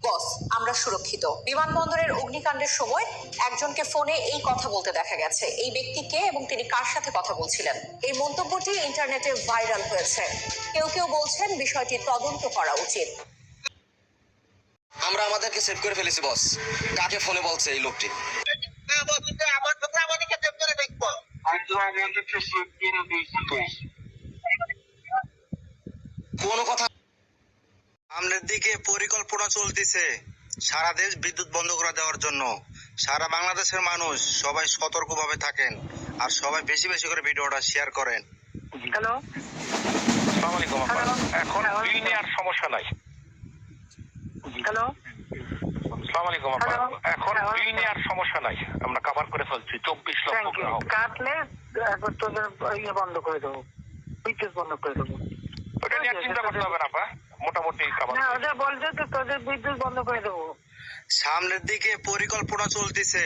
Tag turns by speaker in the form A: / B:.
A: বস, আমরা সুরক্ষিত। বিমানবন্দরের অগ্নিকাণ্ডের সময় একজনকে ফোনে এই কথা বলতে দেখা গেছে। এই ব্যক্তি কে এবং তিনি কার সাথে কথা বলছিলেন? এই মন্তব্যটি ইন্টারনেটে ভাইরাল হয়েছে। কেউ কেউ বলছেন বিষয়টি তদন্ত করা উচিত।
B: আমরা আমাদেরকে সেভ করে ফেলেছি বস। কাকে ফোনে বলছে এই লোকটি? কোন কথা?
C: সামনের দিকে পরিকল্পনা চলতেছে সারা দেশ বিদ্যুৎ বন্ধ করে দেওয়ার জন্য। সারা বাংলাদেশের মানুষ সবাই সতর্কভাবে থাকেন আর সবাই বেশি বেশি করে ভিডিওটা শেয়ার করেন।
D: হ্যালো,
E: আসসালামু আলাইকুম আপা। এখন বিল নেওয়ার সমস্যা নাই।
D: হ্যালো,
E: আসসালামু আলাইকুম আপা। এখন বিল নেওয়ার সমস্যা নাই, আমরা কভার করে ফেলছি 24 লক্ষ
D: থ্যাংক ইউ।
E: গ্রাহক।
D: কাটলে একবার তোদের ইয়ে বন্ধ করে দেবো, বিদ্যুৎ বন্ধ করে দেবো।
E: ওটা নিয়ে চিন্তা করতে হবে না আপা, মোটামুটি কভার।
D: না, ওটা বলছে তো তোদের বিদ্যুৎ বন্ধ করে দেবো।
C: সামনের দিকে পরিকল্পনা চলতেছে